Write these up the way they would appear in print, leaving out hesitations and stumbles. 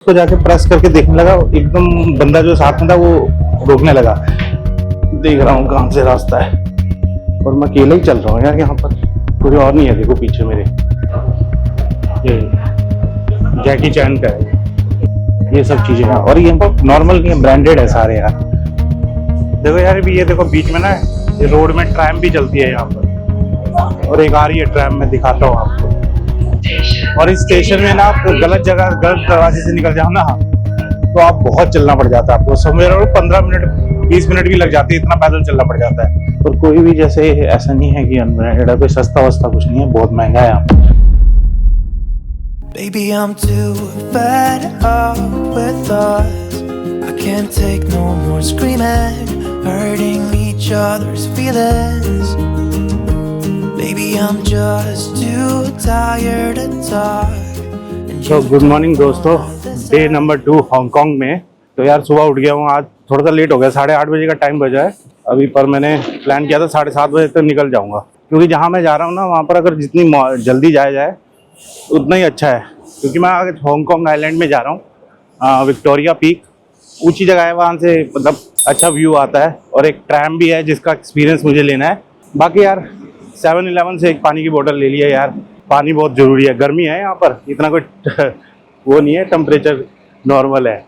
उसको जाके प्रेस करके देखने लगा, एकदम बंदा जो साथ में था वो रोकने लगा। देख रहा हूँ कहाँ से रास्ता है और मैं अकेला ही चल रहा हूँ यार, यहाँ पर कोई और नहीं है। देखो पीछे मेरे ये जैकी चैन का है, ये सब चीजें हैं और ये नॉर्मल नहीं है, ब्रांडेड है सारे यार। देखो यार भी ये देखो बीच में ना ये रोड में ट्रैम भी चलती है यहाँ पर, और एक आ रही है ट्रैम, में दिखाता हूँ आपको। और इस स्टेशन में ना आप गलत जगह गलत दरवाजे से निकल जाओ ना तो आप बहुत चलना पड़ जाता है आपको, समझ 15 मिनट 20 मिनट भी लग जाती है, इतना पैदल चलना पड़ जाता है। और कोई भी जैसे ऐसा नहीं है कि अनब्रांडेड है, कोई सस्ता वस्ता कुछ नहीं है, बहुत महंगा है यहाँ पर। Baby, I'm too fed up with us. I can't take no more screaming, hurting each other's feelings. Baby, I'm just too tired to talk. तो गुड मॉर्निंग दोस्तों, डे नंबर 2 हांगकांग में। तो यार सुबह उठ गया हूँ, आज थोड़ा सा लेट हो गया, 8:30 बजे का टाइम बजा है अभी, पर मैंने प्लान किया था 7:30 बजे तक निकल जाऊँगा, क्योंकि जहाँ मैं जा रहा हूँ ना वहाँ पर अगर जितनी जल्दी जाया जाए उतना ही अच्छा है। क्योंकि मैं आगे हांगकांग आइलैंड में जा रहा हूँ, विक्टोरिया पीक ऊंची जगह है, वहाँ से मतलब अच्छा व्यू आता है, और एक ट्रैम भी है जिसका एक्सपीरियंस मुझे लेना है। बाकी यार 7-Eleven से एक पानी की बोतल ले लिया यार, पानी बहुत ज़रूरी है। गर्मी है यहाँ पर, इतना कोई वो नहीं है, टेम्परेचर नॉर्मल है,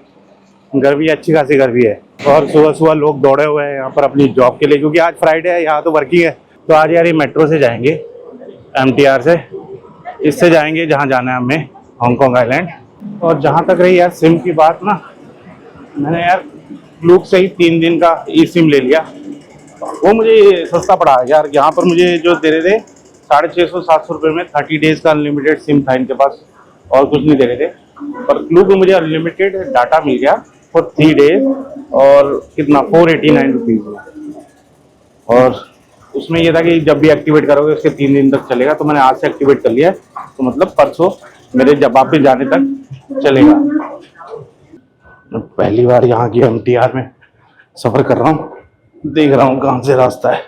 गर्मी अच्छी खासी गर्मी है। और सुबह सुबह लोग दौड़े हुए हैं यहाँ पर अपनी जॉब के लिए, क्योंकि आज फ्राइडे है, यहाँ तो वर्किंग है। तो आज यार ये मेट्रो से जाएंगे, MTR से, इससे जाएंगे जहाँ जाना है हमें, हांगकांग आइलैंड। और जहाँ तक रही यार सिम की बात ना, मैंने यार क्लूक से ही 3 दिन का ई सिम ले लिया, वो मुझे सस्ता पड़ा यार। यहाँ पर मुझे जो दे रहे थे 650-700 रुपये में 30 डेज का अनलिमिटेड सिम था इनके पास, और कुछ नहीं दे रहे थे। पर क्लूक में मुझे अनलिमिटेड डाटा मिल गया फॉर 3 डेज, और कितना 489 रुपीज़ में। और उसमें ये था कि जब भी एक्टिवेट करोगे उसके 3 दिन तक चलेगा, तो मैंने आज से एक्टिवेट कर लिया है, तो मतलब परसों मेरे जब वापस जाने तक चलेगा। पहली बार यहाँ की MTR में सफ़र कर रहा हूँ, देख रहा हूँ कहाँ से रास्ता है,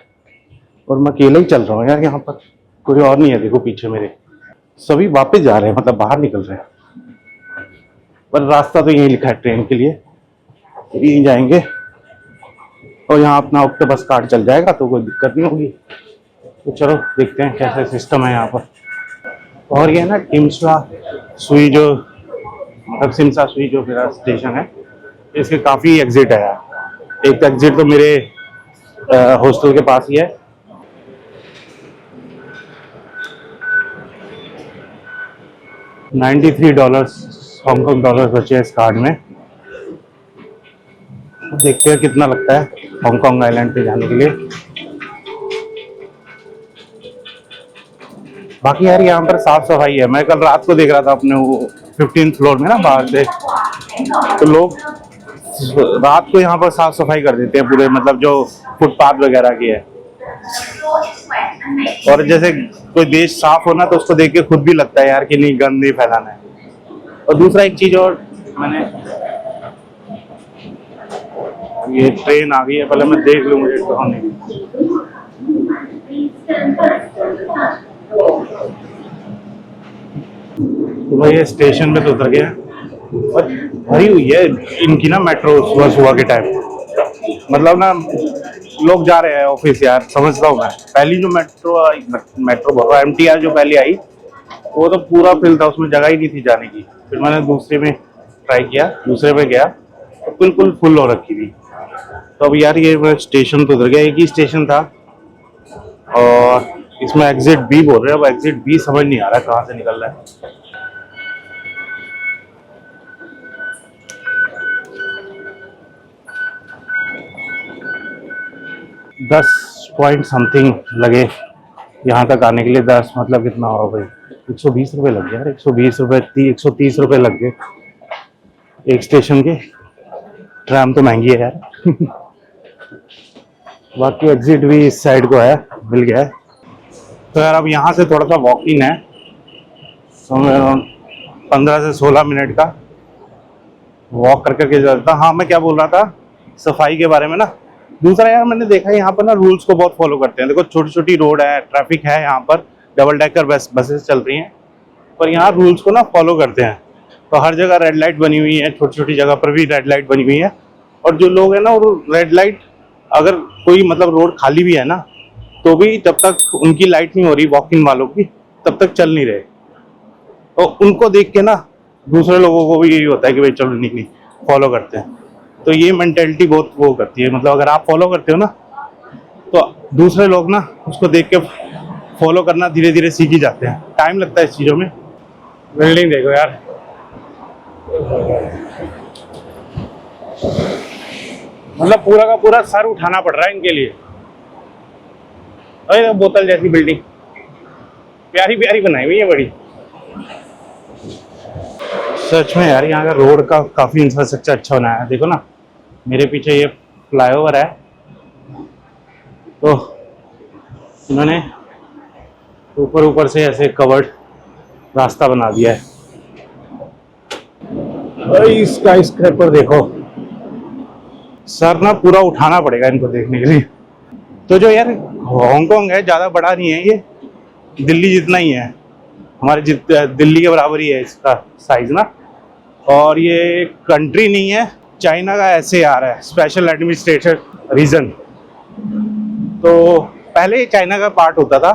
और मैं अकेला ही चल रहा हूँ यार, यहाँ पर कोई और नहीं है। देखो पीछे मेरे सभी वापस जा रहे हैं, मतलब बाहर निकल रहे हैं, पर रास्ता तो यही लिखा है ट्रेन के लिए, यहीं जाएंगे। और यहाँ अपना ऑक्टोपस कार्ड चल जाएगा तो कोई दिक्कत नहीं होगी। तो चलो देखते हैं कैसा सिस्टम है यहाँ पर। और ये ना टिम्सा सुई जो मतलब सिमसा सुई जो मेरा स्टेशन है, इसके काफ़ी एग्जिट है यार। एक एग्जिट तो मेरे हॉस्टल के पास ही है। $93 हांगकांग डॉलर बचे इस कार्ड में। देखते हैं कितना लगता है हांगकांग आइलैंड पे जाने के लिए। बाकी यार यहाँ पर साफ सफाई है। मैं कल रात को देख रहा था अपने वो 15th फ्लोर में ना बाहर से, तो लोग रात को यहाँ पर साफ सफाई कर देते हैं पूरे, मतलब जो फुटपाथ वगैरह की है। और जैसे कोई देश साफ होना तो उसको देख के खुद भी लगता है यार कि नहीं, गंद नहीं फैलाना है। और दूसरा एक चीज और, मैंने ये ट्रेन आ गई है, पहले मैं देख लूँ मुझे कहाँ नहीं। तो भाई ये स्टेशन पे तो उतर गया, और भरी हुई है इनकी ना मेट्रो सुबह सुबह के टाइम, मतलब ना लोग जा रहे हैं ऑफिस यार, समझता हूँ मैं। पहली जो मेट्रो MTR जो पहले आई वो तो पूरा फिल था, उसमें जगह ही नहीं थी जाने की। फिर मैंने दूसरे में ट्राई किया, दूसरे में गया तो बिल्कुल फुल हो रखी थी। तो अब यार ये स्टेशन तो उतर गया, एक ही स्टेशन था, और इसमें एग्जिट B बोल रहे हैं। अब एग्जिट B समझ नहीं आ रहा कहाँ से निकल रहा है। $10 लगे यहाँ तक आने के लिए। 10 मतलब कितना हो भाई, 120 रुपये लग गया यार, 120 रुपये 130 रुपये लग गए एक स्टेशन के। ट्रैम तो महंगी है यार। बाकी एग्जिट भी इस साइड को है, मिल गया है। तो यार अब यहाँ से थोड़ा सा वॉकिंग है, 15 से 16 मिनट का वॉक करके जाता। हाँ मैं क्या बोल रहा था सफाई के बारे में ना। दूसरा यार मैंने देखा है यहाँ पर ना रूल्स को बहुत फॉलो करते हैं। देखो छोटी छोटी रोड है, ट्रैफिक है यहाँ पर, डबल डेकर बसेस चल रही हैं, पर यहाँ रूल्स को ना फॉलो करते हैं। तो हर जगह रेड लाइट बनी हुई है, छोटी छोटी जगह पर भी रेड लाइट बनी हुई है। और जो लोग हैं ना, वो रेड लाइट, अगर कोई मतलब रोड खाली भी है ना, तो भी जब तक उनकी लाइट नहीं हो रही वॉक इन वालों की, तब तक चल नहीं रहे। तो उनको देख के ना दूसरे लोगों को भी यही होता है कि भाई चलो नहीं फॉलो करते हैं। तो ये मेंटेलिटी बहुत वो करती है, मतलब अगर आप फॉलो करते हो ना, तो दूसरे लोग ना उसको देख के फॉलो करना धीरे धीरे सीख ही जाते हैं। टाइम लगता है इस चीज़ों में। बिल्डिंग देखो यार, मतलब पूरा का पूरा सर उठाना पड़ रहा है इनके लिए। अरे बोतल जैसी बिल्डिंग प्यारी प्यारी बनाई हुई है बड़ी। सच में यार, यहाँ का रोड का काफी इंफ्रास्ट्रक्चर अच्छा बनाया है। देखो ना, मेरे पीछे ये फ्लाईओवर है, तो इन्होंने ऊपर ऊपर से ऐसे कवर्ड रास्ता बना दिया है। इसका स्क्रैपर देखो, सर ना पूरा उठाना पड़ेगा इनको देखने के लिए। तो जो यार हांगकांग है, ज़्यादा बड़ा नहीं है, ये दिल्ली जितना ही है, हमारे दिल्ली के बराबर ही है इसका साइज ना। और ये कंट्री नहीं है, चाइना का SAR है, स्पेशल एडमिनिस्ट्रेशन रीजन। तो पहले ये चाइना का पार्ट होता था,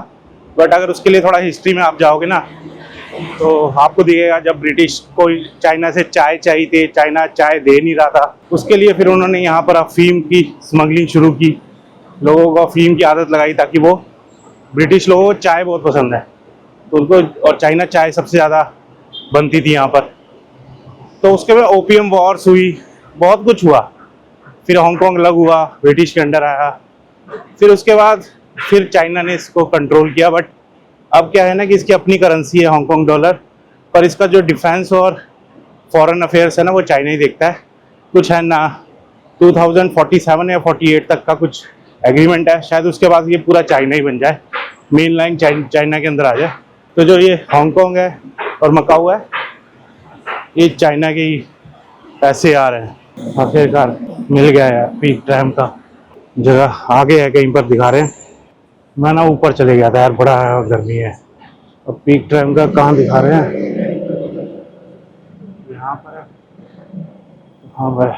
बट अगर उसके लिए थोड़ा हिस्ट्री में आप जाओगे ना, तो आपको दिखेगा जब ब्रिटिश को चाइना से चाय चाहिए थी, चाइना चाय दे नहीं रहा था, उसके लिए फिर उन्होंने यहाँ पर अफीम की स्मगलिंग शुरू की, लोगों को अफीम की आदत लगाई, ताकि वो, ब्रिटिश लोगों को चाय बहुत पसंद है तो उनको, और चाइना चाय सबसे ज़्यादा बनती थी यहाँ पर। तो उसके बाद ओपियम वॉर्स हुई, बहुत कुछ हुआ, फिर हांगकांग अलग हुआ, ब्रिटिश के अंडर आया, फिर उसके बाद फिर चाइना ने इसको कंट्रोल किया। बट अब क्या है ना कि इसकी अपनी करेंसी है हांगकांग डॉलर, पर इसका जो डिफेंस और फॉरेन अफेयर्स है ना, वो चाइना ही देखता है। कुछ है ना 2047 या 48 तक का कुछ एग्रीमेंट है, शायद उसके बाद ये पूरा चाइना ही बन जाए, मेन लाइन चाइना के अंदर आ जाए। तो जो ये हांगकांग है और मकाऊ है, ये चाइना के ही SAR है। आखिरकार मिल गया यार पीक टाइम का जगह, आगे है कहीं पर दिखा रहे हैं। मैं ना ऊपर चले गया था यार, बड़ा गर्मी है। अब पीक टाइम का कहाँ दिखा रहे हैं, यहाँ पर है। हाँ भाई,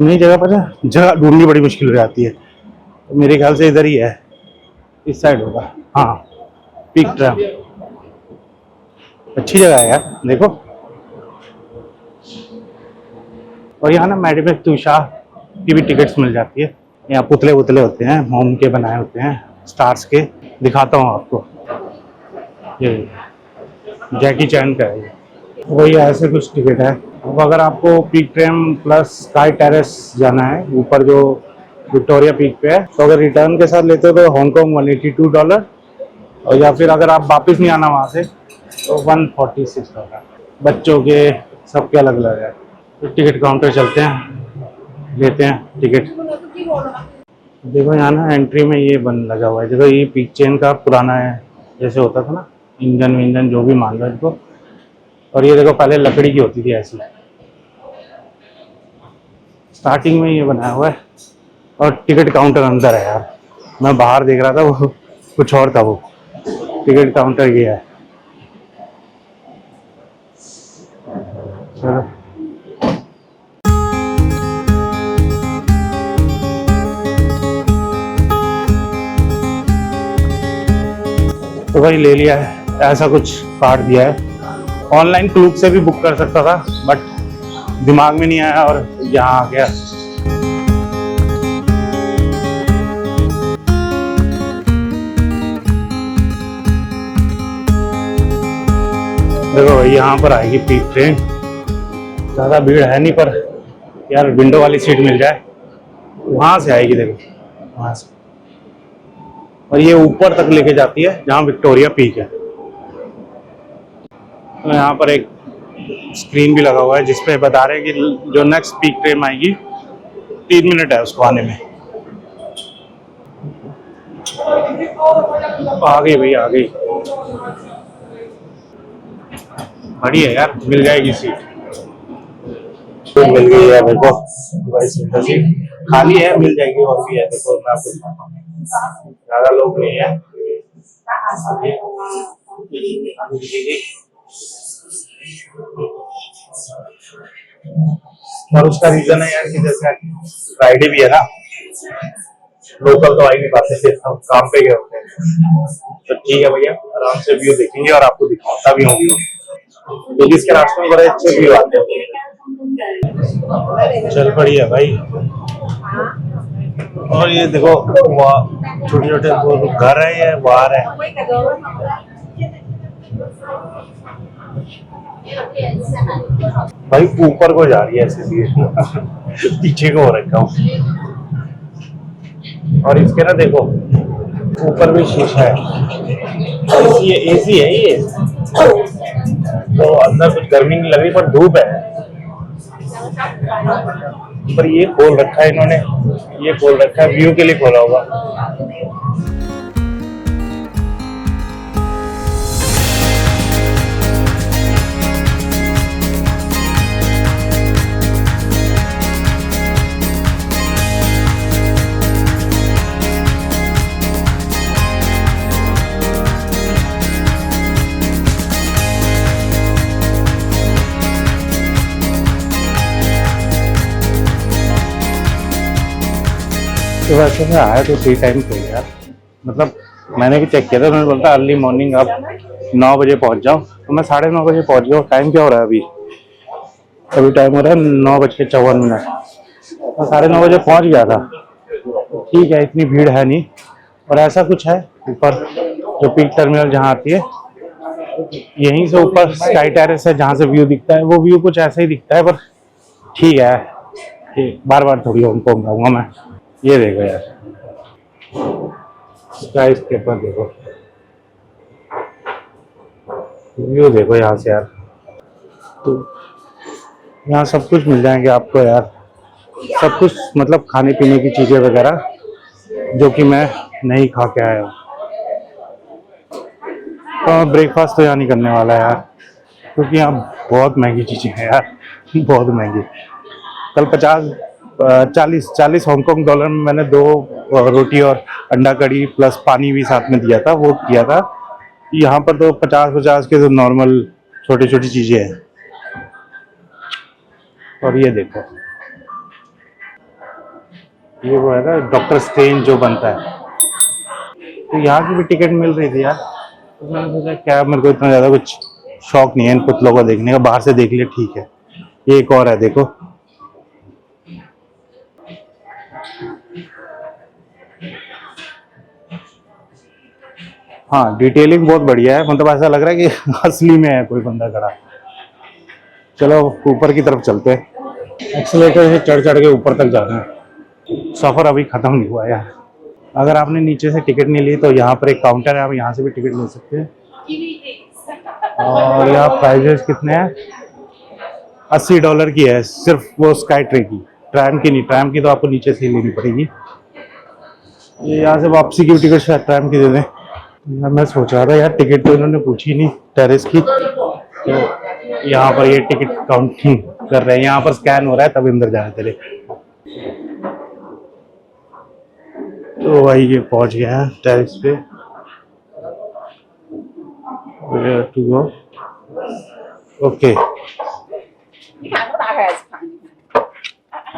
नई जगह पर है, जगह ढूंढनी बड़ी मुश्किल हो जाती है। तो मेरे ख्याल से इधर ही है, इस साइड होगा। हाँ, पीक टाइम अच्छी जगह है यार, देखो। और यहाँ ना मैडम तुषा की भी टिकट्स मिल जाती है। यहाँ पुतले पुतले होते हैं, मोम के बनाए होते हैं, स्टार्स के। दिखाता हूँ आपको, ये जैकी चैन का है ये। वही ऐसे कुछ टिकट है। अब अगर आपको peak time plus sky terrace जाना है, ऊपर जो विक्टोरिया पीक पे है, तो अगर रिटर्न के साथ लेते हो तो हांगकांग $182, और या फिर अगर आप वापस नहीं आना वहाँ से तो $146। बच्चों के सबके अलग अलग है। तो टिकट काउंटर चलते हैं, लेते हैं टिकट। देखो यहाँ ना एंट्री में ये बन लगा हुआ है, देखो ये पीक चेन का पुराना है, जैसे होता था ना, इंजन जो भी मान लो इसको। और ये देखो पहले लकड़ी की होती थी ऐसी, स्टार्टिंग में ये बनाया हुआ है। और टिकट काउंटर अंदर है यार, मैं बाहर देख रहा था वो कुछ और था, वो टिकट काउंटर ये है। चलो तो भाई ले लिया है, ऐसा कुछ कार्ड दिया है। ऑनलाइन क्लूक से भी बुक कर सकता था, बट दिमाग में नहीं आया और यहाँ आ गया। देखो भाई यहाँ पर आएगी पीक ट्रेन, ज़्यादा भीड़ है नहीं, पर यार विंडो वाली सीट मिल जाए, वहाँ से आएगी। देखो वहाँ से, और ये ऊपर तक लेके जाती है जहाँ विक्टोरिया पीक है। तो यहाँ पर एक स्क्रीन भी लगा हुआ है जिसपे बता रहे हैं कि जो नेक्स्ट पीक ट्रेन आएगी 3 मिनट है उसको आने में। आ गई भाई, आ गई, बड़ी है यार, मिल जाएगी सीट। तो मिल गई है, देखो सीट खाली है, मिल जाएगी। और भी है, देखो मैं आपको ज़्यादा लोग नहीं है। और उसका रीजन है यार कि जैसे फ्राइडे भी है ना, लोकल तो आ ही नहीं पाते थे, हम काम पे गए होते हैं। तो ठीक है भैया, आराम से व्यू देखेंगे और आपको दिखाता भी होंगे, क्योंकि इसके रास्ते में बड़े अच्छे व्यू आते हैं। चल पड़ी है भाई। और ये देखो वहाँ छोटे छोटे वो घर है, ये बाहर है। भाई ऊपर को जा रही है ऐसे भी पीछे को हो रखा हूँ। और इसके ना देखो ऊपर भी शीशा है, एसी है ये, तो अंदर कुछ गर्मी नहीं लग रही पर धूप है। पर ये खोल रखा है इन्होंने, ये खोल रखा है, व्यू के लिए खोला होगा। तो वैसे मैं आया तो सही टाइम पे यार, मतलब मैंने भी चेक किया था, उन्होंने बोला अर्ली मॉर्निंग आप 9 बजे पहुंच जाओ, तो मैं 9:30 बजे पहुंच गया। टाइम क्या हो रहा है अभी? अभी टाइम हो रहा है 9:54। मैं 9:30 बजे पहुंच गया था। ठीक है, इतनी भीड़ है नहीं। और ऐसा कुछ है ऊपर जो पीक टर्मिनल जहाँ आती है, यहीं से ऊपर स्काई टेरेस है जहाँ से व्यू दिखता है। वो व्यू कुछ ऐसा ही दिखता है, पर ठीक है, बार बार थोड़ी हांगकांग आऊंगा मैं। ये देखो यार स्काई स्केपर, देखो व्यू देखो यहाँ से यार। तो यहाँ सब कुछ मिल जाएंगे आपको यार, सब कुछ, मतलब खाने पीने की चीजें वगैरह, जो कि मैं नहीं खा के आया हूँ। तो ब्रेकफास्ट तो यहाँ नहीं करने वाला यार, क्योंकि यहाँ बहुत महंगी चीजें हैं यार, बहुत महंगी। कल 40 हांगकांग डॉलर में मैंने 2 रोटी और अंडा कड़ी प्लस पानी भी साथ में दिया था, वो किया था। यहाँ पर तो 50 के तो नॉर्मल छोटी छोटी चीजें हैं। और ये देखो, ये वो है ना डॉक्टर स्ट्रेंज जो बनता है, तो यहाँ की भी टिकट मिल रही थी यार। तो मैंने सोचा क्या, मेरे को इतना ज़्यादा कुछ शौक नहीं है इन पुतलों को देखने का, बाहर से देख लिया ठीक है। ये एक और है देखो, हाँ डिटेलिंग बहुत बढ़िया है, मतलब ऐसा लग रहा है कि असली में है कोई बंदा खड़ा। चलो ऊपर की तरफ चलते हैं, एक्सीलेटर से चढ़ चढ़ के ऊपर तक जाना है। सफ़र अभी ख़त्म नहीं हुआ यार। अगर आपने नीचे से टिकट नहीं ली तो यहाँ पर एक काउंटर है, आप यहाँ से भी टिकट ले सकते हैं। और यहाँ प्राइजेस कितने हैं? $80 की है सिर्फ वो स्काई ट्रेन की, ट्रैम की नहीं। ट्रैम की तो आपको नीचे से ही लेनी पड़ेगी। ये यहाँ से वापसी की टिकट शायद ट्रैम की दे दें। मैं सोच रहा था यार, टिकट तो इन्होंने पूछी नहीं टेरेस की, तो यहाँ पर ये टिकट काउंटिंग कर रहे हैं, यहाँ पर स्कैन हो रहा है तब अंदर जाने तेरे। तो भाई ये पहुंच गया है टेरेस पे। टू गो ओके,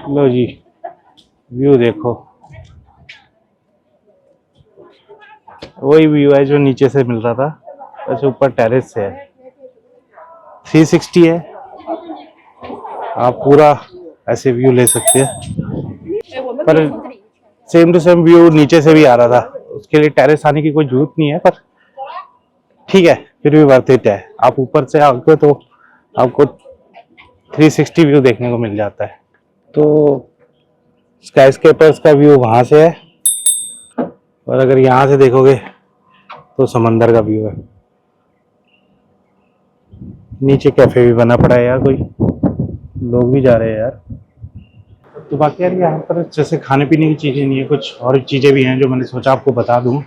लो जी व्यू देखो, वही व्यू है जो नीचे से मिल रहा था, वैसे ऊपर टेरेस से है। 360 है, आप पूरा ऐसे व्यू ले सकते हैं, पर सेम टू सेम व्यू नीचे से भी आ रहा था। उसके लिए टेरेस आने की कोई जरूरत नहीं है, पर ठीक है फिर भी वर्थ इट है। आप ऊपर से आओगे तो आपको 360 व्यू देखने को मिल जाता है। तो स्काईस्केपर्स का व्यू वहां से है, और अगर यहाँ से देखोगे तो समंदर का व्यू है। नीचे कैफे भी बना पड़ा है यार, कोई लोग भी जा रहे हैं यार। तो बाकी यार यहाँ पर जैसे खाने पीने की चीज़ें नहीं है, कुछ और चीज़ें भी हैं जो मैंने सोचा आपको बता दूँ।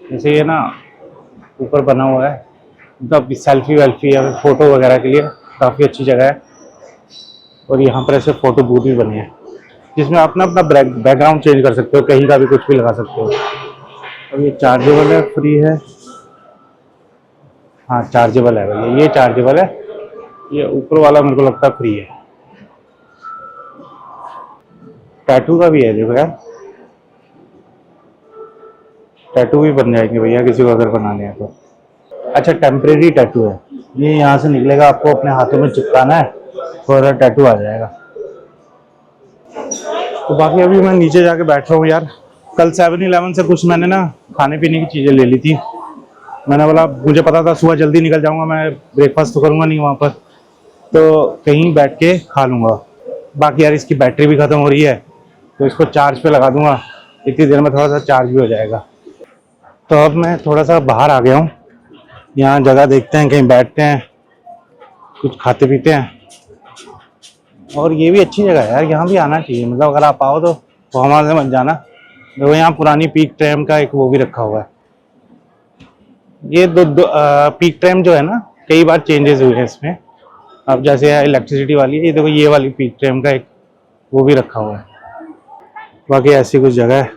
जैसे ये ना ऊपर बना हुआ है, मतलब सेल्फी वेल्फी या फोटो वगैरह के लिए काफ़ी अच्छी जगह है। और यहाँ पर ऐसे फोटो बूथ भी बने हैं, जिसमें आप ना अपना बैकग्राउंड चेंज कर सकते हो, कहीं का भी कुछ भी लगा सकते हो। और ये चार्जेबल है, फ्री है। हाँ चार्जेबल है भैया, ये चार्जेबल है, ये ऊपर वाला मेरे को लगता है फ्री है। टैटू का भी है देखो यार, टैटू भी बन जाएंगे भैया किसी को अगर बनाने हैं तो। अच्छा टेम्परेरी टैटू है ये, यहाँ से निकलेगा, आपको अपने हाथों में चिपकाना है, फर्दर टैटू आ जाएगा। तो बाकी अभी मैं नीचे जाके बैठ रहा हूँ यार। कल 7-Eleven से कुछ मैंने ना खाने पीने की चीज़ें ले ली थी। मैंने बोला मुझे पता था सुबह जल्दी निकल जाऊंगा, मैं ब्रेकफास्ट तो करूंगा नहीं वहाँ पर, तो कहीं बैठ के खा लूँगा। बाकी यार इसकी बैटरी भी ख़त्म हो रही है, तो इसको चार्ज पे लगा दूंगा, इतनी देर में थोड़ा सा चार्ज भी हो जाएगा। तो अब मैं थोड़ा सा बाहर आ गया हूँ, यहाँ जगह देखते हैं, कहीं बैठते हैं, कुछ खाते पीते हैं। और ये भी अच्छी जगह है यार, यहाँ भी आना चाहिए, मतलब अगर आप आओ तो हमारे से मत जाना। देखो यहाँ पुरानी पीक ट्रैम का एक वो भी रखा हुआ है। ये पीक ट्रैम जो है ना, कई बार चेंजेस हुए हैं इसमें। अब जैसे इलेक्ट्रिसिटी वाली है, ये देखो ये वाली पीक ट्रैम का एक वो भी रखा हुआ है। बाकी ऐसी कुछ जगह है,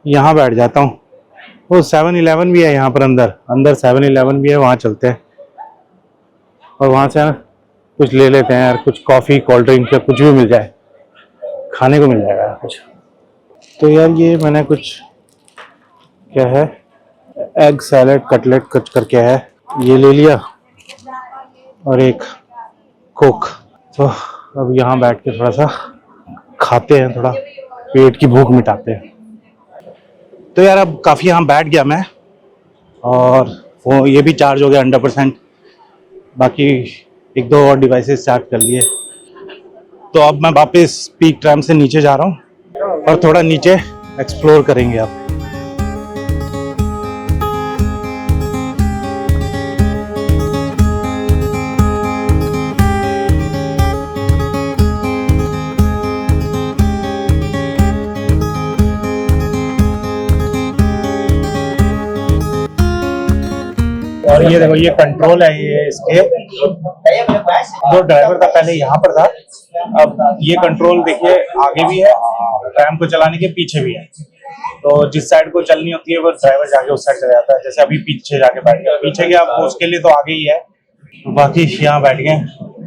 यहाँ बैठ जाता हूँ। वो 7-Eleven भी है यहाँ पर, अंदर 7-Eleven भी है, वहाँ चलते हैं और वहाँ से कुछ ले लेते हैं यार, कुछ कॉफ़ी कोल्ड ड्रिंक या कुछ भी मिल जाए, खाने को मिल जाएगा कुछ। तो यार ये मैंने कुछ क्या है, एग सैलेड कटलेट कुछ करके है, ये ले लिया और एक कोक। तो अब यहाँ बैठ के थोड़ा सा खाते हैं, थोड़ा पेट की भूख मिटाते हैं। तो यार अब काफ़ी यहाँ बैठ गया मैं, और वो ये भी चार्ज हो गया 100%। बाकी 1-2 और डिवाइसेस चार्ज कर लिए। तो अब मैं वापस पीक ट्रैम से नीचे जा रहा हूँ और थोड़ा नीचे एक्सप्लोर करेंगे अब। और ये देखो ये कंट्रोल है, ये इसके जो ड्राइवर था पहले यहाँ पर था, अब ये कंट्रोल देखिए आगे भी है, ट्रैम को चलाने के पीछे भी है। तो जिस साइड को चलनी होती है वो ड्राइवर जाके उस साइड चला जाता है। जैसे अभी पीछे जाके बैठ गया, पीछे गया अब उसके लिए तो आगे ही है। तो बाकी यहाँ बैठ गए,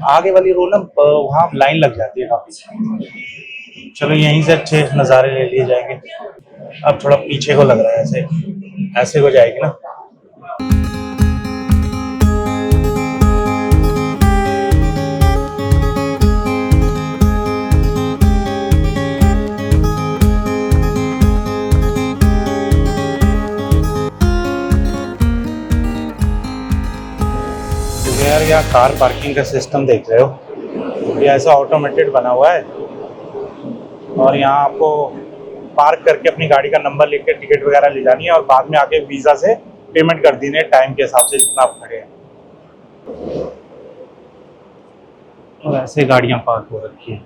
आगे वाली रो ना वहाँ लाइन लग जाती है काफी। चलो यहीं से अच्छे नज़ारे ले लिए जाएंगे। अब थोड़ा पीछे को लग रहा है, ऐसे ऐसे हो जाएगी ना। यार यहाँ कार पार्किंग का सिस्टम देख रहे हो, ये ऐसा ऑटोमेटेड बना हुआ है और यहाँ आपको पार्क करके अपनी गाड़ी का नंबर लेके टिकट वगैरह ले जानी है और बाद में आके वीज़ा से पेमेंट कर देनी है टाइम के हिसाब से जितना आप खड़े हैं। और ऐसे गाड़ियाँ पार्क हो रखी है।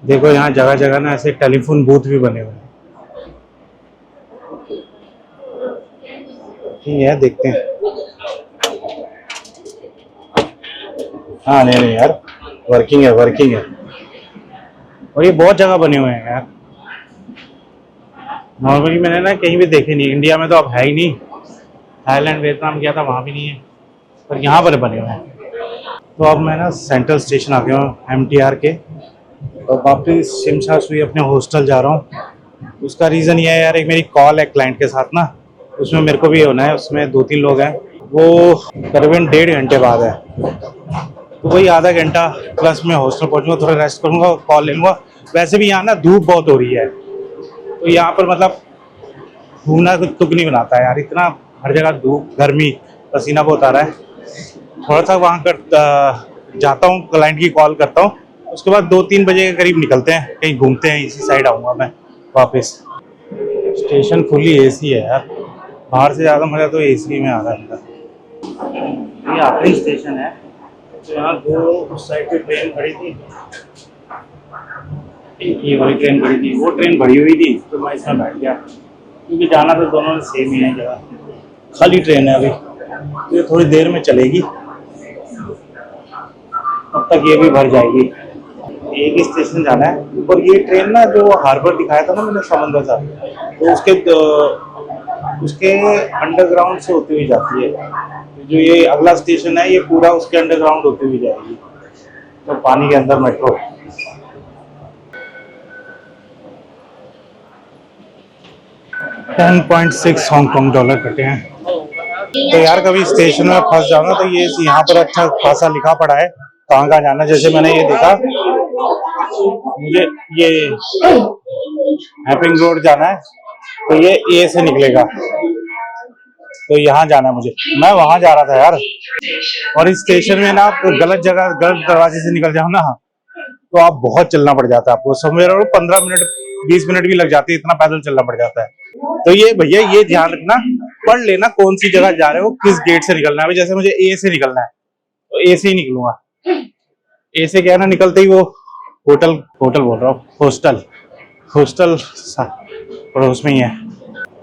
देखो यहाँ जगह जगह ना ऐसे टेलीफोन बूथ भी बने हुए हैं। ठीक है देखते हैं। हाँ नहीं यार वर्किंग है और ये बहुत जगह बने हुए हैं यार। नॉर्मली मैंने ना कहीं भी देखे नहीं, इंडिया में तो अब है ही नहीं। थाईलैंड वियतनाम गया था वहाँ भी नहीं है, पर यहाँ पर बने हुए हैं। तो अब मैं ना सेंट्रल स्टेशन आ गया हूँ MTR के, और वापस शिमशा सुई अपने हॉस्टल जा रहा हूँ। उसका रीज़न ये है यार, एक मेरी कॉल है क्लाइंट के साथ ना, उसमें मेरे को भी होना है। उसमें 2-3 लोग हैं, वो करीबन 1.5 घंटे बाद है। तो वही आधा घंटा प्लस मैं हॉस्टल पहुंचूंगा, थोड़ा रेस्ट करूंगा, कॉल ले लूँगा। वैसे भी यहाँ ना धूप बहुत हो रही है, तो यहाँ पर मतलब घूमना कुछ तुक नहीं बनाता है यार, इतना हर जगह धूप गर्मी पसीना बहुत आ रहा है। थोड़ा सा वहाँ कर जाता हूँ, क्लाइंट की कॉल करता हूँ, उसके बाद 2-3 बजे के करीब निकलते हैं, कहीं घूमते हैं। इसी साइड आऊँगा मैं वापस। स्टेशन फुली AC है यार, बाहर से ज़्यादा मज़ा तो AC में आ रहा है। ये आखिरी स्टेशन है, तो यहाँ 2 उस साइड की ट्रेन खड़ी थी, ये वाली ट्रेन खड़ी थी, वो ट्रेन भरी हुई थी, तो मैं इसमें बैठ गया क्योंकि जाना तो दोनों में सेम ही है जगह। खाली ट्रेन है अभी, तो ये थोड़ी देर में चलेगी, तब तक ये भी भर जाएगी। एक ही स्टेशन जाना है। और ये ट्रेन ना जो हार्बर दिखाया था ना मैंने समंदर सा, तो उसके उसके अंडरग्राउंड से होती हुई जाती है। जो ये अगला स्टेशन है ये पूरा उसके अंडरग्राउंड होती हुई जाएगी, तो पानी के अंदर मेट्रो। $10.6 हांगकांग डॉलर कटे हैं। तो यार कभी स्टेशन में फंस जाओ ना तो ये यहाँ पर अच्छा खासा लिखा पड़ा है कहाँ कहाँ जाना। जैसे मैंने ये देखा, मुझे ये हैपिंग रोड जाना है तो ये ए से निकलेगा, तो यहाँ जाना है मुझे। मैं वहां जा रहा था यार, और इस स्टेशन में ना आप गलत जगह गलत दरवाजे से निकल जाओ ना तो आप बहुत चलना पड़ जाता है आपको। समझ रहे हो 15 मिनट 20 मिनट भी लग जाती है, इतना पैदल चलना पड़ जाता है। तो ये भैया ये ध्यान रखना, पढ़ लेना कौन सी जगह जा रहे हो, किस गेट से निकलना है। जैसे मुझे ए से निकलना है तो ए से ही निकलूंगा। ए से क्या है ना, निकलते ही वो होटल बोल रहा हूँ, हॉस्टल पड़ोस में ही है।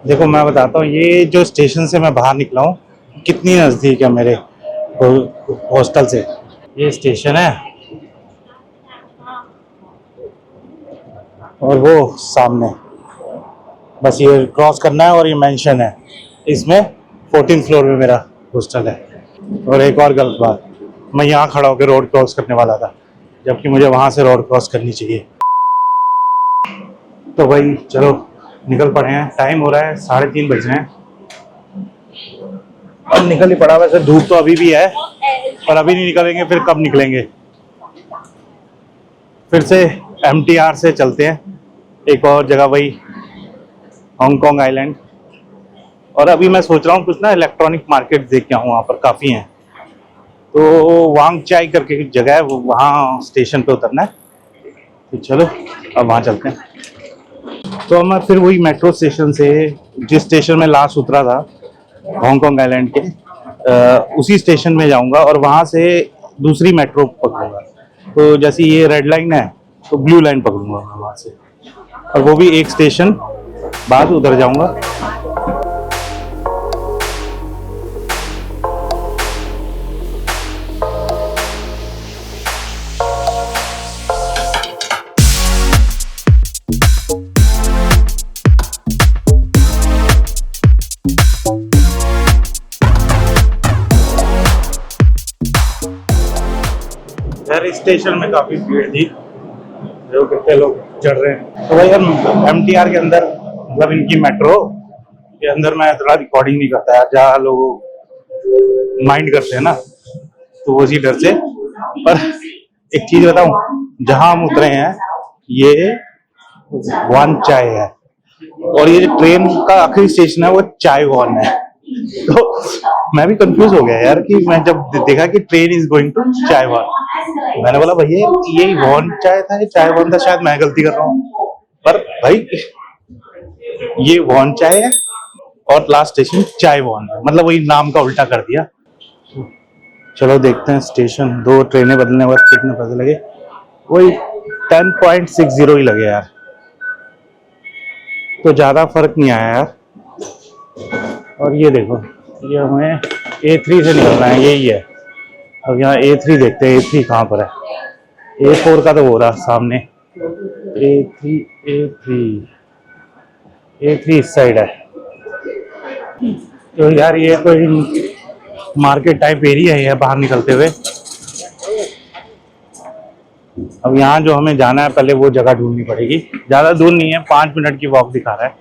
देखो मैं बताता हूँ, ये जो स्टेशन से मैं बाहर निकला हूँ कितनी नजदीक है मेरे हॉस्टल से। ये स्टेशन है और वो सामने बस ये क्रॉस करना है, और ये मेंशन है इसमें 14th फ्लोर में मेरा हॉस्टल है। और एक और गलत बात, मैं यहाँ खड़ा होकर रोड क्रॉस करने वाला था, जबकि मुझे वहां से रोड क्रॉस करनी चाहिए। तो भाई चलो निकल पड़े हैं, टाइम हो रहा है 3:30 बज रहे हैं। अब निकल ही पड़ा। वैसे धूप तो अभी भी है, पर अभी नहीं निकलेंगे फिर कब निकलेंगे। फिर से MTR से चलते हैं एक और जगह, वही हांगकांग आइलैंड। और अभी मैं सोच रहा हूँ कुछ ना इलेक्ट्रॉनिक मार्केट देख के आऊँ, वहाँ पर काफ़ी हैं। तो वांग चाय करके जगह है, वहाँ स्टेशन पे उतरना है। तो चलो अब वहाँ चलते हैं। तो मैं फिर वही मेट्रो स्टेशन से, जिस स्टेशन में लास्ट उतरा था हांगकांग आइलैंड के, उसी स्टेशन में जाऊंगा और वहाँ से दूसरी मेट्रो पकड़ूंगा। तो जैसे ये रेड लाइन है तो ब्लू लाइन पकड़ूंगा मैं वहाँ से, और वो भी एक स्टेशन बाद उधर जाऊंगा। यार इस स्टेशन में काफी भीड़ थी, जो कितने लोग चढ़ रहे हैं। तो भाई हम MTR के अंदर, मतलब इनकी मेट्रो के अंदर मैं थोड़ा रिकॉर्डिंग नहीं करता यार, जहाँ लोग माइंड करते हैं ना, तो उसी डर से। पर एक चीज बताऊं, जहाँ हम उतरे हैं ये वान चाय है, और ये जो ट्रेन का आखिरी स्टेशन है वो चाय वान है। तो मैं भी कंफ्यूज हो गया यार, कि मैं जब देखा कि ट्रेन इज गोइंग टू चाय वान, मैंने बोला भैया ये वॉन चाय था, ये चाय वॉन था, शायद मैं गलती कर रहा हूँ। पर भाई ये वॉन चाय है और लास्ट स्टेशन चाय वॉन है, मतलब वही नाम का उल्टा कर दिया। चलो देखते हैं स्टेशन। 2 ट्रेनें बदलने के बाद कितने पैसे लगे, वही 10.60 ही लगे यार, तो ज्यादा फर्क नहीं आया यार। और ये देखो, ये हमें A3 से निकलना है, यही है। अब यहाँ A3 देखते हैं, A3 कहाँ पर है। A4 का तो हो रहा सामने, A3 इस साइड है। तो यार ये कोई मार्केट टाइप एरिया है बाहर निकलते हुए। अब यहाँ जो हमें जाना है पहले वो जगह ढूंढनी पड़ेगी, ज्यादा दूर नहीं है, 5 मिनट की वॉक दिखा रहा है।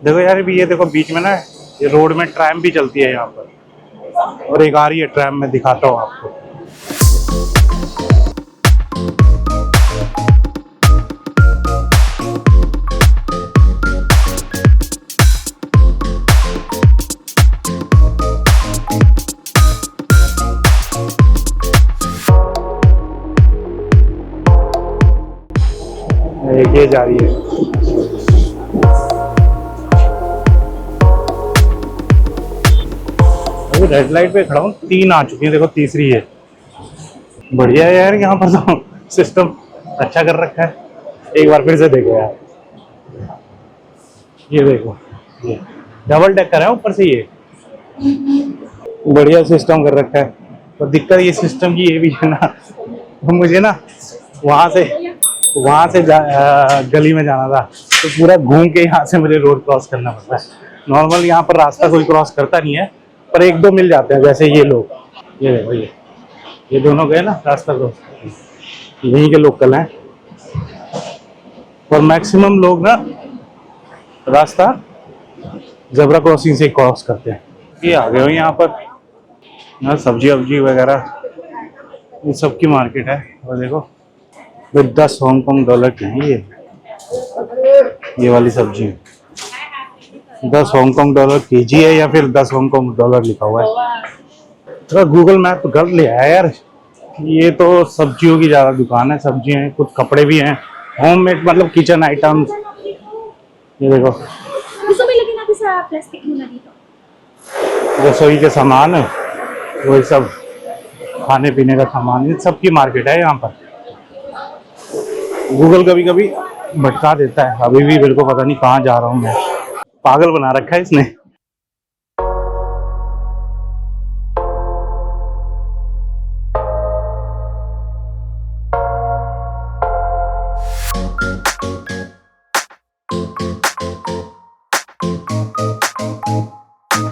देखो यार अभी ये देखो बीच में ना ये रोड में ट्रैम भी चलती है यहाँ पर, और एक आ रही है ट्रैम, में दिखाता हूँ आपको। ये जा रही है, रेड लाइट पे खड़ा हूँ, 3 आ चुकी है, देखो तीसरी है। बढ़िया है यार, यहाँ पर तो सिस्टम अच्छा कर रखा है। एक बार फिर से देखो यार, ये देखो, ये डबल डेकर है ऊपर से, ये बढ़िया सिस्टम कर रखा है। तो दिक्कत ये सिस्टम की ये भी है ना, तो मुझे ना वहाँ से गली में जाना था, तो पूरा घूम के यहाँ से मुझे रोड क्रॉस करना पड़ता है। नॉर्मल यहाँ पर रास्ता कोई क्रॉस करता नहीं है, पर एक दो मिल जाते हैं, जैसे ये लोग, ये देखो ये दोनों गए ना रास्ता क्रॉस, यहीं के लोकल हैं। और मैक्सिमम लोग ना रास्ता ज़ेब्रा क्रॉसिंग से क्रॉस करते हैं। ये आ गए हो यहाँ पर ना, सब्जी वब्जी वगैरह ये सब की मार्केट है। और देखो ये 10 हांगकांग डॉलर की है ये वाली सब्जी 10 हांगकांग डॉलर केजी है, या फिर 10 हांगकांग डॉलर लिखा हुआ है। थोड़ा गूगल मैप गलत ले आया यार। ये तो सब्जियों की ज़्यादा दुकान है, सब्जियां हैं, कुछ कपड़े भी हैं, होममेड मतलब किचन आइटम्स। ये देखो Gusto mo ilagay natin sa plastic muna dito? रसोई के सामान है, वही सब खाने पीने का सामान, ये सब की मार्केट है यहाँ पर। गूगल कभी कभी भटका देता है, अभी भी मेरे को पता नहीं कहाँ जा रहा हूँ मैं, पागल बना रखा है इसने।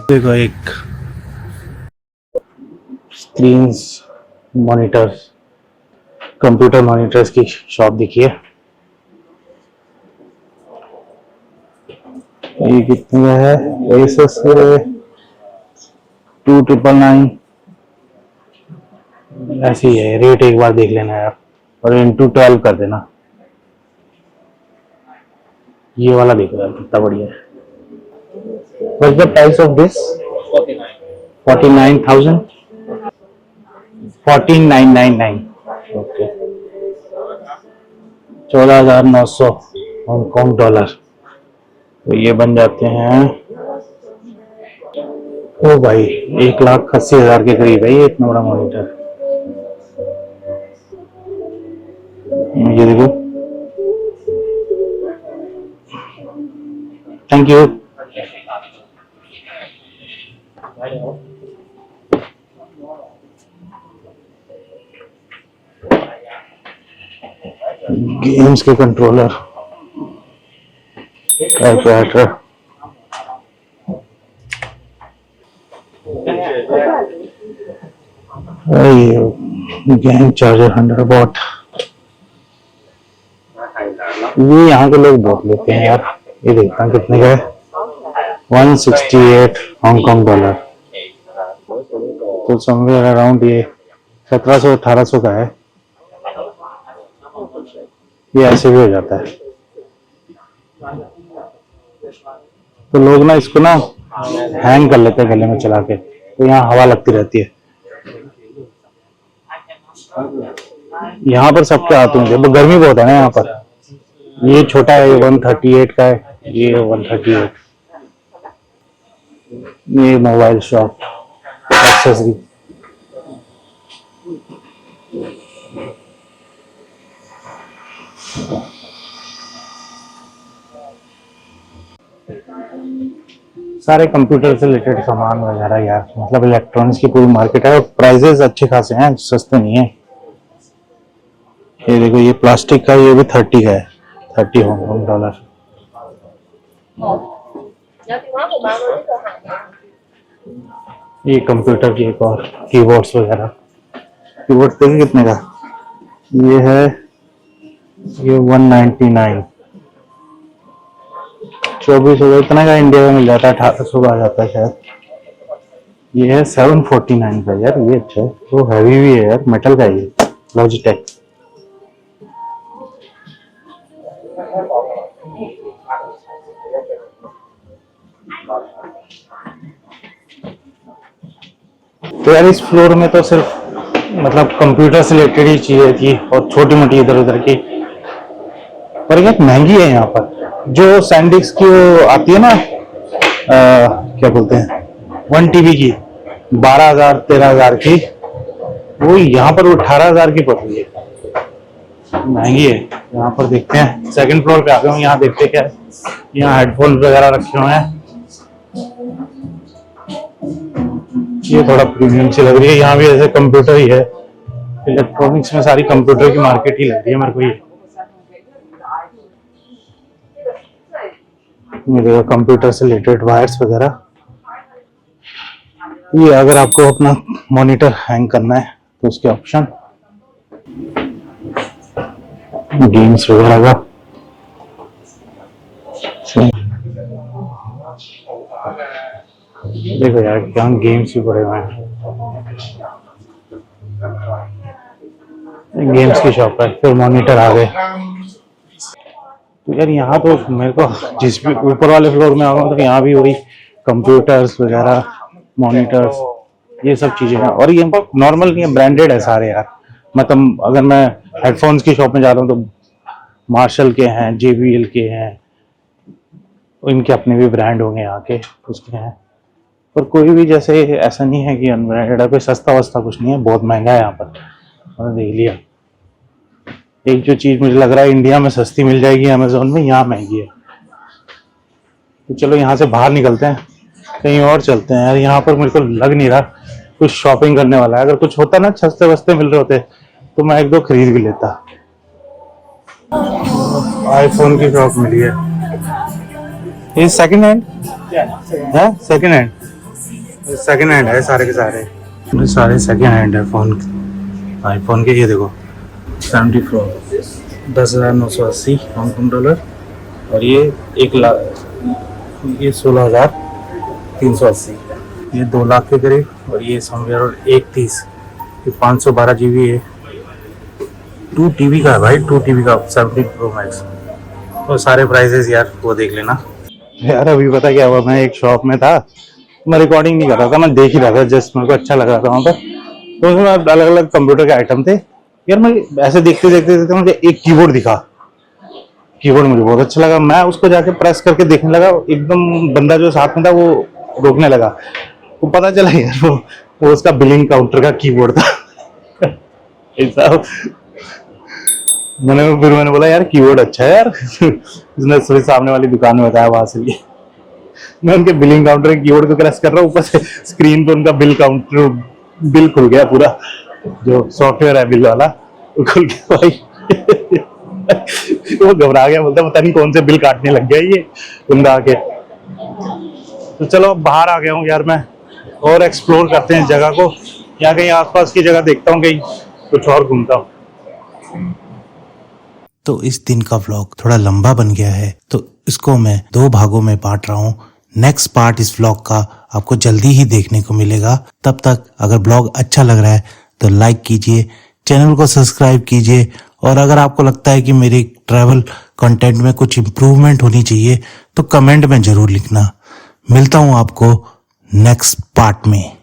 देखो एक स्क्रीन्स मॉनिटर्स, कंप्यूटर मॉनिटर्स की शॉप दिखी है। ये कितने का है? Asus 2999 ऐसी है। रेट एक बार देख लेना यार, और इंटू 12 कर देना। ये वाला देखो यार कितना बढ़िया है। What's the price of this? 49,000 14,999 okay 14,900 Hong Kong dollar. तो ये बन जाते हैं, ओ भाई 1,80,000 के करीब है ये इतना बड़ा मॉनिटर। ये देखो, थैंक यू। गेम्स के controller, calculator, game charger 100 what. ये यहाँ के लोग बहुत लेते हैं यार। ये देखता हूँ कितने का है, 168 हांगकांग डॉलर, तो समवेयर अराउंड ये 1700-1800 का है। ये ऐसे भी हो जाता है। तो लोग ना इसको ना हैंग कर लेते हैं गले में चला के, तो यहाँ हवा लगती रहती है। यहाँ पर सबके आते होंगे, तो गर्मी बहुत है ना यहाँ पर। ये छोटा है, ये 138 का है, ये 138। ये मोबाइल शॉप, एक्सेसरी। सारे कंप्यूटर से रिलेटेड सामान वगैरह यार, मतलब इलेक्ट्रॉनिक्स की पूरी मार्केट है। और प्राइजेस अच्छे खासे हैं, सस्ते नहीं है। ये देखो ये प्लास्टिक का, ये भी 30 का है, 30 हांगकांग डॉलर। ये कंप्यूटर की एक और कीबोर्ड्स वगैरह, कीबोर्ड्स देखिए कितने का, ये है, ये 199, 2400 इतना का इंडिया में मिल जाता है, 1800 आ जाता है शायद। ये है 749 का यार, ये अच्छा है। वो हैवी भी है यार, मेटल का है ये, लॉजिटेक। तो यार इस फ्लोर में तो सिर्फ मतलब कंप्यूटर से रिलेटेड ही चीजें थी, और छोटी मोटी इधर उधर की। पर ये महंगी है यहाँ पर। जो सैंडिक्स की वो आती है ना, क्या बोलते हैं, 1 TB की 12,000 13,000 की, वो यहाँ पर 18,000 की पड़ रही है। महंगी है। यहाँ पर देखते हैं, सेकंड फ्लोर पे आ गए हूँ, यहाँ देखते क्या है। यहाँ हेडफोन वगैरह रखे हुए हैं। ये थोड़ा प्रीमियम सी लग रही है। यहाँ भी ऐसे कंप्यूटर ही है, इलेक्ट्रॉनिक्स में सारी कंप्यूटर की मार्केट ही लग रही है मेरे को ये। मेरे कंप्यूटर से रिलेटेड वायर्स वगैरह। ये अगर आपको अपना मॉनिटर हैंग करना है तो उसके ऑप्शन, गेम्स वगैरह का। देखो यार क्या गेम्स भी पड़े हुए हैं, गेम्स की शॉप है। फिर मॉनिटर आ गए। तो यार यहाँ तो मेरे को जिस भी ऊपर वाले फ्लोर में आऊँ तो यहाँ भी वही कंप्यूटर्स वगैरह, मॉनिटर्स, ये सब चीजें हैं। और ये नॉर्मल नहीं है, ब्रांडेड है सारे यार। मतलब अगर मैं हेडफोन्स की शॉप में जा रहा हूँ तो मार्शल के हैं, JBL के हैं, इनके अपने भी ब्रांड होंगे यहाँ के, उसके हैं। पर कोई भी जैसे ऐसा नहीं है कि अनब्रांडेड है, कोई सस्ता वस्ता कुछ नहीं है, बहुत महंगा है यहाँ पर। मैंने देख लिया, एक जो चीज मुझे लग रहा है इंडिया में सस्ती मिल जाएगी अमेजोन में, यहाँ महंगी है। तो चलो यहाँ से बाहर निकलते हैं, कहीं और चलते हैं यार। यहाँ पर मेरे को लग नहीं रहा कुछ शॉपिंग करने वाला है। अगर कुछ होता ना, सस्ते वस्ते मिल रहे होते तो मैं एक दो खरीद भी लेता। आईफोन की शॉप मिली है। ये सेकंड हैंड है, सेकंड हैंड, सेकंड हैंड है सारे के सारे। सारे सेकंड हैंड है फोन, आईफोन के। ये देखो 70 Pro 10,980 हांगकांग डॉलर, और ये 1 लाख, ये 16,380, ये 2 लाख के करीब। और ये समवेयर 1,30, ये 512 GB है। 2 TB का है भाई, 2 TB का 17 Pro Max। तो सारे प्राइसेस यार वो देख लेना यार। अभी पता क्या हुआ, मैं एक शॉप में था, मैं रिकॉर्डिंग नहीं कर रहा था, मैं देख ही रहा था, जस्ट मेरे को अच्छा लग रहा था वहाँ पर। तो उसमें अलग अलग कंप्यूटर के आइटम थे यार। मैं ऐसे देखते देखते देखते मुझे एक कीबोर्ड दिखा, कीबोर्ड मुझे बहुत अच्छा लगा। मैं उसको जाके प्रेस करके देखने लगा, एकदम बंदा जो साथ में था वो रोकने लगा। वो पता चला यार वो उसका बिलिंग काउंटर का कीबोर्ड था। मैंने बोला यार कीबोर्ड अच्छा है यार। उसने सामने वाली दुकान में बताया, वहां से लिए। मैं उनके बिलिंग काउंटर के कीबोर्ड को प्रेस कर रहा हूँ, ऊपर से स्क्रीन पे उनका बिल काउंटर, बिल खुल गया पूरा, जो सॉफ्टवेयर है बिल वाला, वो खुल गया भाई। वो घबरा गया, बोलता पता नहीं कौन से बिल काटने लग गया ये बंदा आके। तो चलो बाहर आ गया हूँ यार मैं, और एक्सप्लोर करते हैं जगह को। या कहीं आसपास की जगह देखता हूँ, कहीं कुछ और घूमता हूँ। तो इस दिन का व्लॉग थोड़ा लंबा बन गया है, तो इसको मैं 2 भागों में बांट रहा हूँ। नेक्स्ट पार्ट इस व्लॉग का आपको जल्दी ही देखने को मिलेगा। तब तक अगर व्लॉग अच्छा लग रहा है तो लाइक कीजिए, चैनल को सब्सक्राइब कीजिए, और अगर आपको लगता है कि मेरे ट्रैवल कंटेंट में कुछ इम्प्रूवमेंट होनी चाहिए तो कमेंट में जरूर लिखना। मिलता हूँ आपको नेक्स्ट पार्ट में।